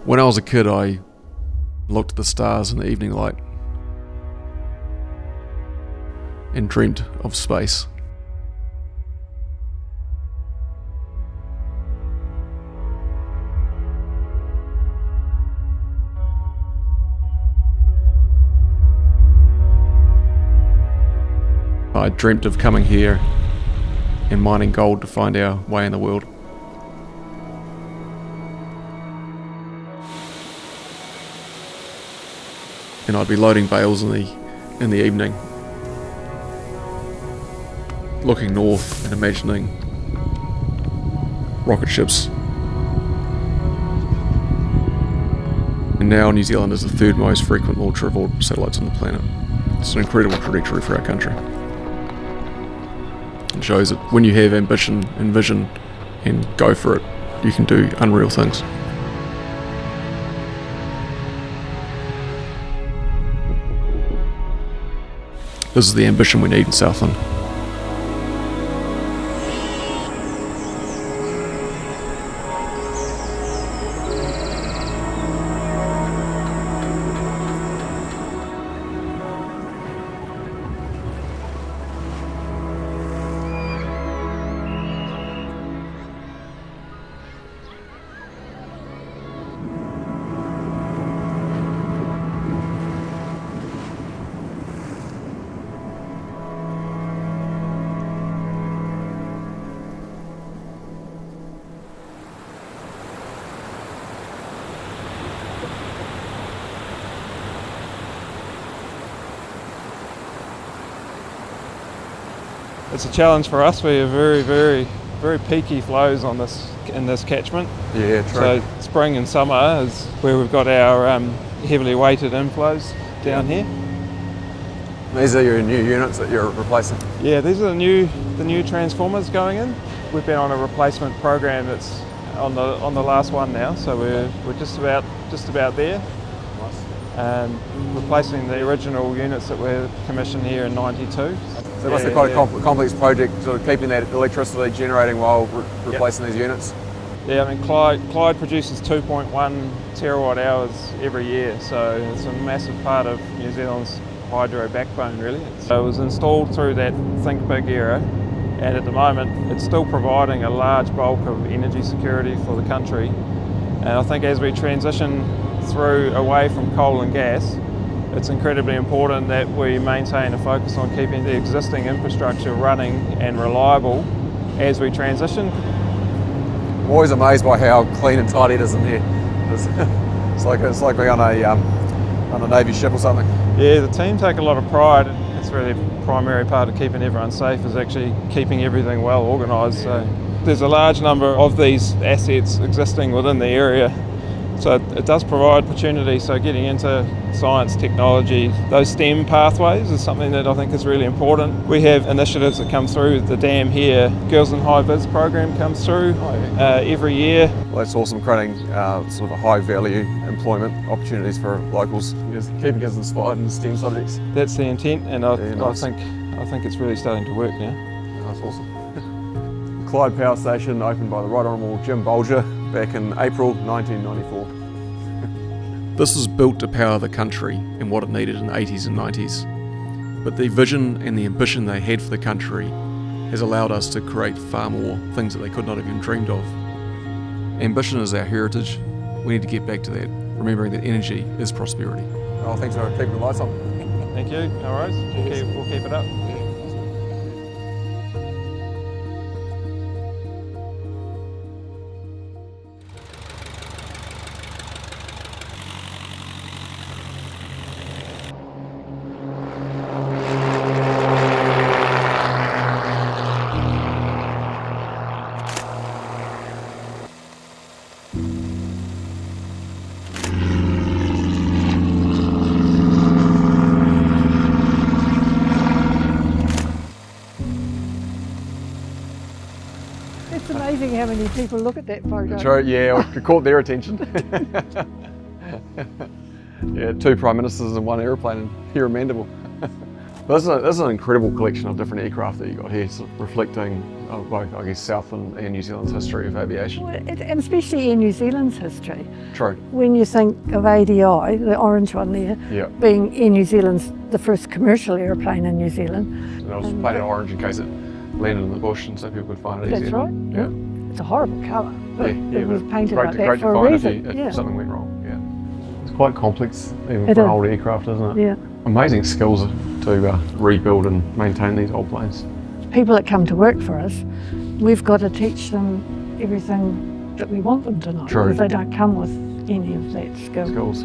When I was a kid, I looked at the stars in the evening light and dreamt of space. I dreamt of coming here and mining gold to find our way in the world. And I'd be loading bales in the evening, looking north and imagining rocket ships. And now New Zealand is the third most frequent launcher of all satellites on the planet. It's an incredible trajectory for our country. It shows that when you have ambition and vision and go for it, you can do unreal things. This is the ambition we need in Southland. It's a challenge for us. We have very peaky flows on in this catchment. Yeah, true. So spring and summer is where we've got our heavily weighted inflows down here. These are your new units that you're replacing? Yeah, these are the new transformers going in. We've been on a replacement program that's on the last one now, so we're just about there. Nice. Replacing the original units that were commissioned here in '92. So it must be quite a complex project, sort of keeping that electricity generating while replacing these units. Yeah, I mean Clyde produces 2.1 terawatt hours every year, so it's a massive part of New Zealand's hydro backbone really. So it was installed through that Think Big era, and at the moment it's still providing a large bulk of energy security for the country. And I think as we transition away from coal and gas, it's incredibly important that we maintain a focus on keeping the existing infrastructure running and reliable as we transition. I'm always amazed by how clean and tidy it is in here. It's like being on a Navy ship or something. Yeah, the team take a lot of pride. It's really the primary part of keeping everyone safe is actually keeping everything well organised. So there's a large number of these assets existing within the area. So it does provide opportunity, so getting into science, technology, those STEM pathways is something that I think is really important. We have initiatives that come through the dam here. Girls in High Vis program comes through every year. Well, that's awesome, creating sort of a high value employment opportunities for locals, just keeping us inspired in STEM subjects. That's the intent, and I Nice. think it's really starting to work now. That's awesome. Clyde Power Station opened by the Right Honourable Jim Bolger back in April 1994. This was built to power the country and what it needed in the 80s and 90s. But the vision and the ambition they had for the country has allowed us to create far more things that they could not have even dreamed of. Ambition is our heritage. We need to get back to that, remembering that energy is prosperity. Oh, thanks for keeping the lights on. Thank you, no worries. We'll keep it up. It's amazing how many people look at that photo. Sure, yeah, it caught their attention. Yeah, 2 Prime Ministers in one aeroplane here in Mandeville. But this is an incredible collection of different aircraft that you got here, sort of reflecting both, I guess, Southland and New Zealand's history of aviation. Well, and especially in New Zealand's history. True. When you think of ADI, the orange one there, Yeah. being Air New Zealand's the first commercial airplane in New Zealand. And it was painted orange in case it landed in the bush and so people could find it easier. That's right. Yeah. It's a horrible colour, but Yeah, it was but painted great like to, that great for to a find reason. if something went wrong. Yeah. It's quite complex even It for an is. old aircraft, isn't it? Yeah. Amazing skills to rebuild and maintain these old planes. People that come to work for us, we've got to teach them everything that we want them to know. True. Because they don't come with any of that skill. Skills.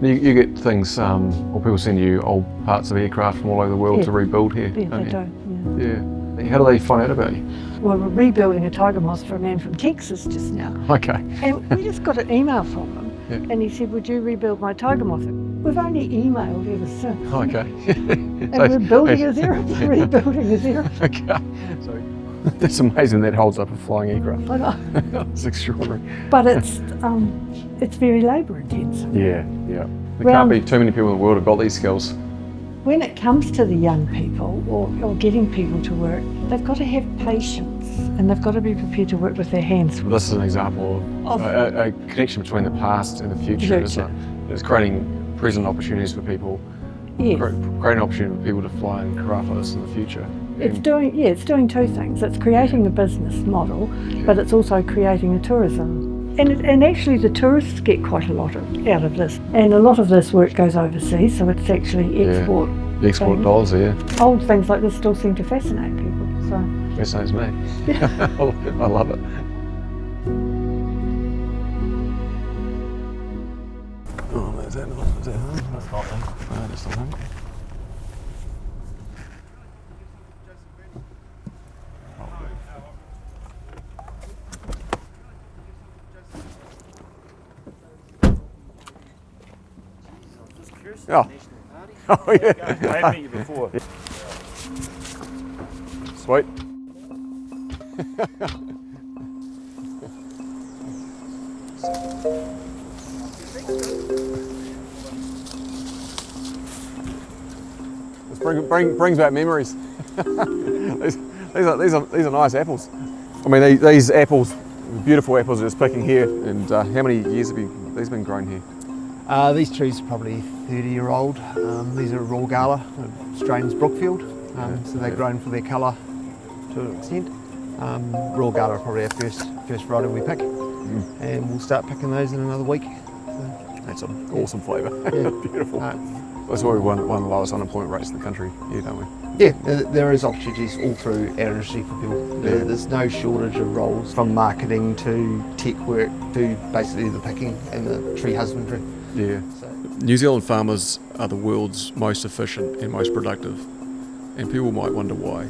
You get things, or people send you old parts of aircraft from all over the world Yeah. to rebuild here, Yeah, don't they you? do. Yeah. How do they find out about you? Well, we're rebuilding a Tiger Moth for a man from Texas just now. Okay. And we just got an email from him. Yeah. And he said, would you rebuild my Tiger Moth? We've only emailed ever since. Okay. And we're building his aeroplane, rebuilding his aeroplane. Okay. So that's amazing that holds up a flying aircraft. I know. It's extraordinary. But it's very labour intensive. Yeah. There can't be too many people in the world who've got these skills. When it comes to the young people or getting people to work, they've got to have patience and they've got to be prepared to work with their hands. This is an example of a connection between the past and the future, isn't it? It's creating present opportunities for people, Yes. creating opportunity for people to fly in craft like this in the future. It's doing two things. It's creating a business model, but it's also creating a tourism. And actually the tourists get quite a lot out of this. And a lot of this work goes overseas, so it's actually export. The export things. dollars, yeah. Old things like this still seem to fascinate people. So Fascinates me. I love it. Oh, is that home? That's not home. No, that's not home. Oh. Oh, yeah. I've met you before. Sweet. This brings back memories. these are nice apples. I mean, these apples, beautiful apples, are just picking here. And how many years have these been grown here? These trees are probably 30-year-old. These are raw gala, strains Brookfield. So they're grown for their colour to an extent. Raw gala are probably our first variety we pick. And we'll start picking those in another week. That's an awesome flavour. Yeah. Beautiful. That's why we won one of the lowest unemployment rates in the country here, don't we? Yeah, there is opportunities all through our industry for people. There's no shortage of roles, from marketing to tech work to basically the picking and the tree husbandry. Yeah. So, New Zealand farmers are the world's most efficient and most productive, and people might wonder why.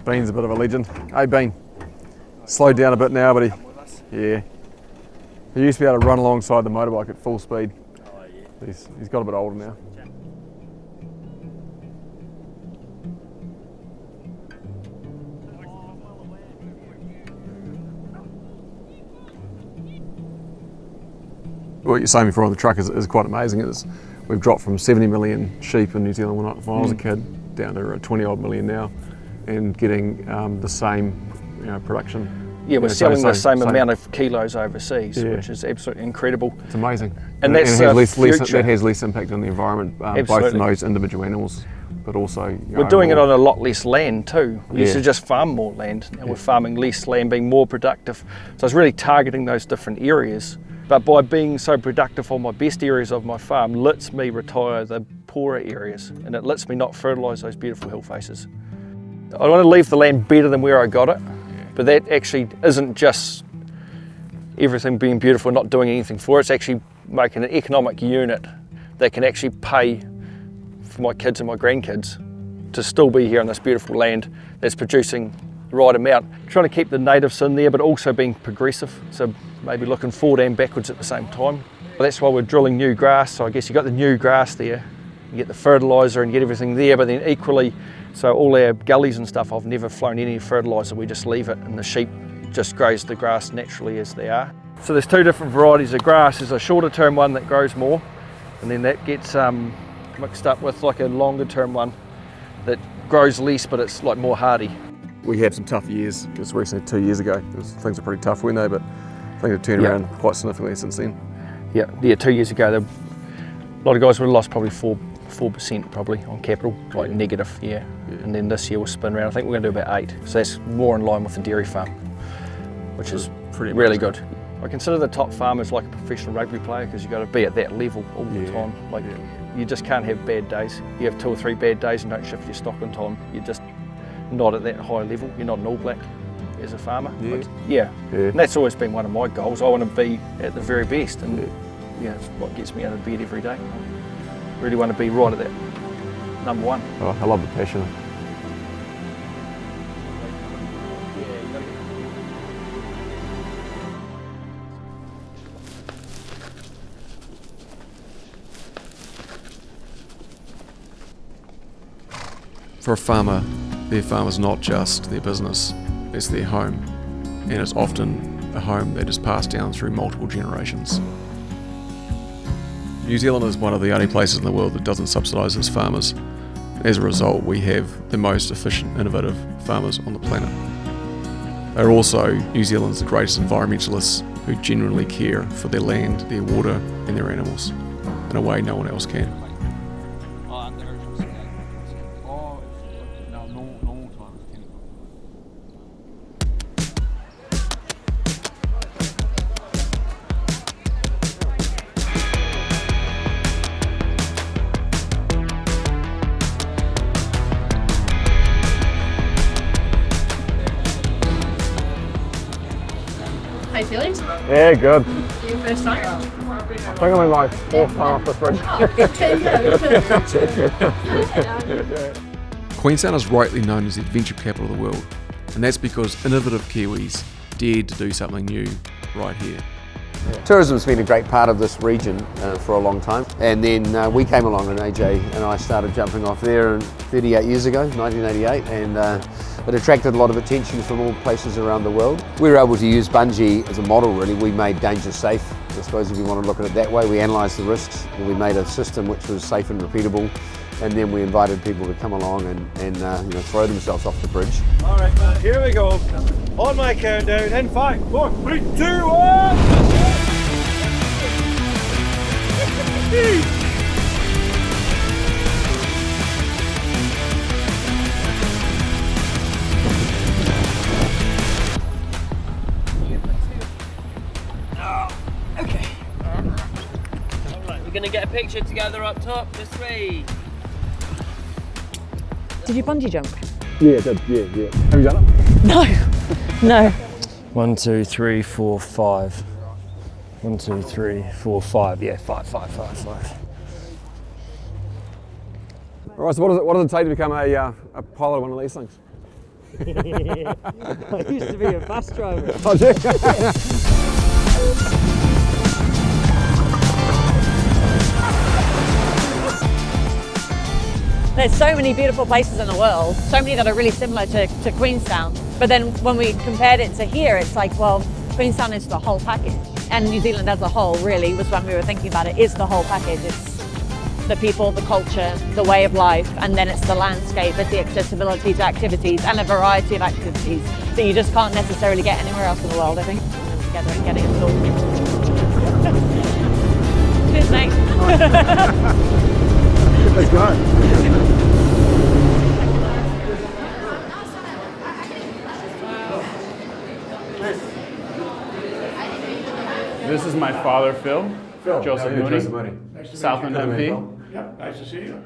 Bean's a bit of a legend. Hey Bean, slowed down a bit now, but he used to be able to run alongside the motorbike at full speed. oh yeah. He's got a bit older now. What you're saying before on the truck is quite amazing. We've dropped from 70 million sheep in New Zealand when I was a kid down to 20 odd million now, and getting the same production. Yeah, we're selling the same amount of kilos overseas, which is absolutely incredible. It's amazing. And that's it has the future. that has less impact on the environment, both in those individual animals, but also... We're doing it on a lot less land too. We used Yeah. to just farm more land, and we're farming less land, being more productive. So it's really targeting those different areas. But by being so productive on my best areas of my farm, lets me retire the poorer areas, and it lets me not fertilise those beautiful hill faces. I want to leave the land better than where I got it, but that actually isn't just everything being beautiful and not doing anything for it. It's actually making an economic unit that can actually pay for my kids and my grandkids to still be here on this beautiful land that's producing the right amount. Trying to keep the natives in there, but also being progressive, so maybe looking forward and backwards at the same time. But that's why we're drilling new grass, so I guess you got the new grass there, you get the fertiliser and get everything there, but then equally, so all our gullies and stuff, I've never flown any fertiliser, we just leave it and the sheep just graze the grass naturally as they are. So there's two different varieties of grass. There's a shorter term one that grows more, and then that gets mixed up with like a longer term one that grows less, but it's like more hardy. We had some tough years, just recently 2 years ago. Things were pretty tough, weren't they? But I think they've turned around quite significantly since then. Yeah, 2 years ago, a lot of guys would have lost probably 4% probably on capital, like negative, and then this year we'll spin around. I think we're going to do about 8, so that's more in line with the dairy farm, which is pretty really good. I consider the top farmers like a professional rugby player because you've got to be at that level all the time. Like you just can't have bad days. You have 2 or 3 bad days and don't shift your stock on time. You're just not at that high level. You're not an All Black as a farmer. And that's always been one of my goals. I want to be at the very best, and it's what gets me out of bed every day. I really want to be right at that number 1. Oh, I love the passion. For a farmer, their farm is not just their business, it's their home, and it's often a home that is passed down through multiple generations. New Zealand is one of the only places in the world that doesn't subsidise its farmers. As a result, we have the most efficient, innovative farmers on the planet. They're also New Zealand's greatest environmentalists who genuinely care for their land, their water and their animals in a way no one else can. How you feeling? Yeah, good. Your first time? I think I'm in my 4th time off this bridge. Queenstown is rightly known as the adventure capital of the world, and that's because innovative Kiwis dared to do something new right here. Tourism's been a great part of this region for a long time, and then we came along and AJ and I started jumping off there 38 years ago, 1988, and it attracted a lot of attention from all places around the world. We were able to use bungee as a model really. We made danger safe, I suppose if you want to look at it that way. We analysed the risks and we made a system which was safe and repeatable, and then we invited people to come along and throw themselves off the bridge. All right, here we go. On my countdown, in 5, 4, 3, 2, 1. Okay. Alright, we're gonna get a picture together up top, this way. Did you bungee jump? Yeah, I did. Yeah. Have you done it? No. 1, 2, 3, 4, 5. 1, 2, 3, 4, 5. Yeah, 5. All right, so what does it take to become a pilot of one of these things? I used to be a bus driver. Oh, gee. There's so many beautiful places in the world, so many that are really similar to Queenstown. But then when we compared it to here, it's like, well, Queenstown is the whole package. And New Zealand as a whole really was when we were thinking about it, is the whole package. It's the people, the culture, the way of life, and then it's the landscape, it's the accessibility to activities and a variety of activities that you just can't necessarily get anywhere else in the world, I think. And together and getting it all. Cheers, mate. Let's go. This is my father, Phil. Joseph Mooney. Southland MP. Yep, nice to see you.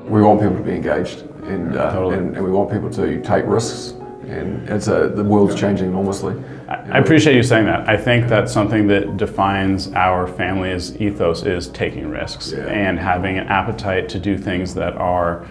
We want people to be engaged, and Totally. and we want people to take risks, and the world's changing enormously. I appreciate you saying that. I think that's something that defines our family's ethos is taking risks and having an appetite to do things that are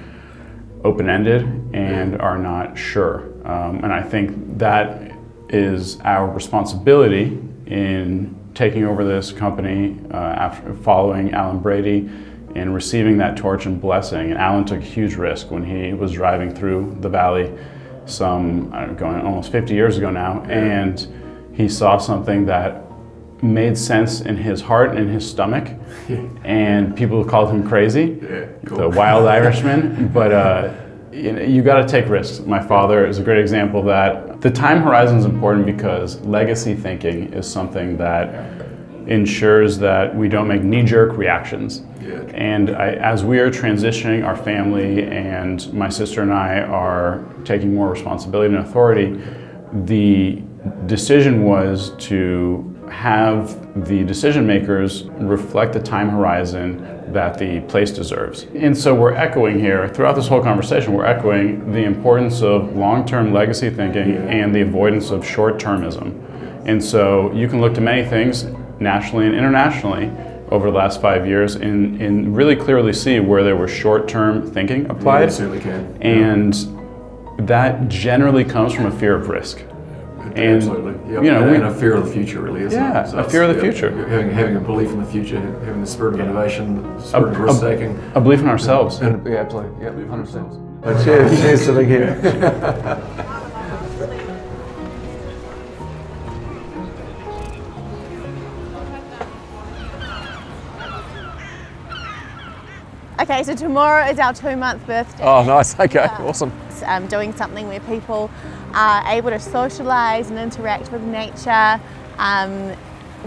open-ended and are not sure. And I think that is our responsibility in taking over this company after following Alan Brady and receiving that torch and blessing. And Alan took a huge risk when he was driving through the valley going almost 50 years ago now, and he saw something that made sense in his heart and in his stomach, and people called him crazy, the wild Irishman, but you got to take risks. My father is a great example of that. The time horizon is important because legacy thinking is something that ensures that we don't make knee-jerk reactions. And as we are transitioning our family, and my sister and I are taking more responsibility and authority, the decision was to have the decision makers reflect the time horizon that the place deserves. And so we're echoing here, throughout this whole conversation, we're echoing the importance of long-term legacy thinking and the avoidance of short-termism. And so you can look to many things nationally and internationally over the last 5 years and really clearly see where there was short-term thinking applied. Yeah, you certainly can. And that generally comes from a fear of risk. And, absolutely. Yep. You know, and a fear of the future, really, isn't it? So a fear of the future. Having a belief in the future, having the spirit of innovation, the spirit of risk-taking. A belief in ourselves. And, yeah, absolutely. Yeah, 100%. Cheers to the here. Okay, so tomorrow is our 2-month birthday. Oh, nice. Okay, awesome. Doing something where people are able to socialise and interact with nature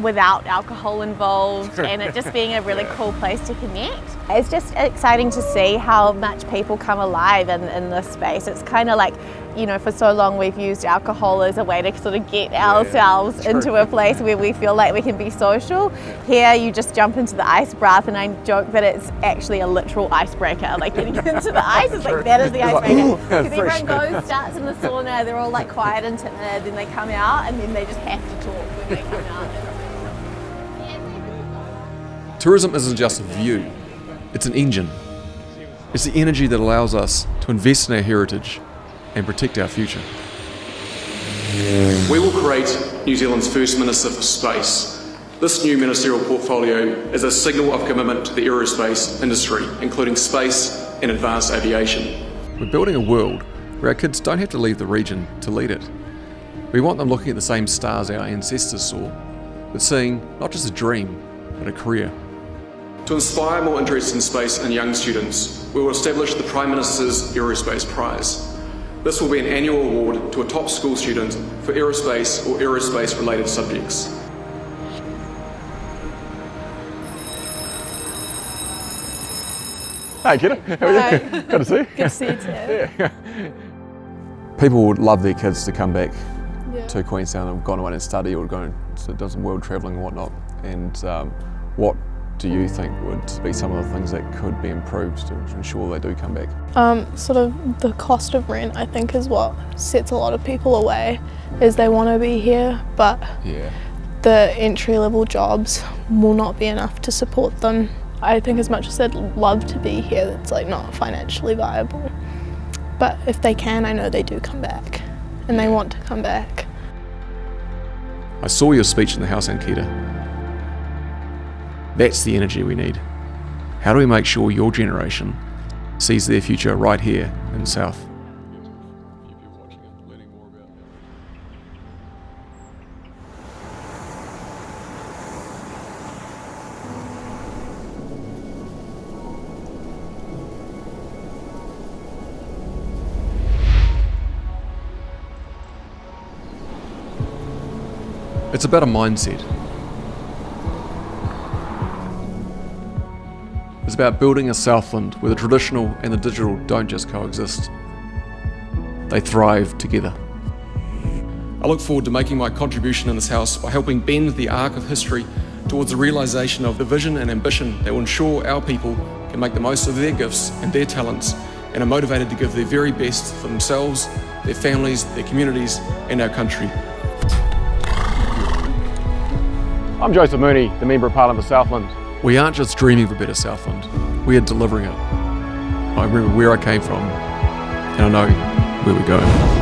without alcohol involved, and it just being a really cool place to connect. It's just exciting to see how much people come alive in this space. It's kind of like, you know, for so long we've used alcohol as a way to sort of get ourselves into a place where we feel like we can be social. Here you just jump into the ice bath, and I joke that it's actually a literal icebreaker. Like getting into the ice is like, that is the icebreaker. Because everyone goes, starts in the sauna, they're all like quiet and timid, then they come out and then they just have to talk when they come out. Tourism isn't just a view, it's an engine. It's the energy that allows us to invest in our heritage and protect our future. We will create New Zealand's first Minister for Space. This new ministerial portfolio is a signal of commitment to the aerospace industry, including space and advanced aviation. We're building a world where our kids don't have to leave the region to lead it. We want them looking at the same stars our ancestors saw, but seeing not just a dream, but a career. To inspire more interest in space in young students, we will establish the Prime Minister's Aerospace Prize. This will be an annual award to a top school student for aerospace or aerospace-related subjects. Hey, Kiddo. How are you? Good to see you. Good to see you too. People would love their kids to come back to Queenstown and gone away and study or go and do some world travelling and whatnot. And what do you think would be some of the things that could be improved to ensure they do come back? Sort of the cost of rent, I think, is what sets a lot of people away, is they want to be here, but the entry-level jobs will not be enough to support them. I think as much as they'd love to be here, it's like not financially viable. But if they can, I know they do come back, and they want to come back. I saw your speech in the House, Ankita. That's the energy we need. How do we make sure your generation sees their future right here in the South? It's about a mindset. It's about building a Southland where the traditional and the digital don't just coexist. They thrive together. I look forward to making my contribution in this house by helping bend the arc of history towards the realisation of the vision and ambition that will ensure our people can make the most of their gifts and their talents and are motivated to give their very best for themselves, their families, their communities and our country. I'm Joseph Mooney, the Member of Parliament for Southland. We aren't just dreaming of a better Southland, we are delivering it. I remember where I came from, and I know where we're going.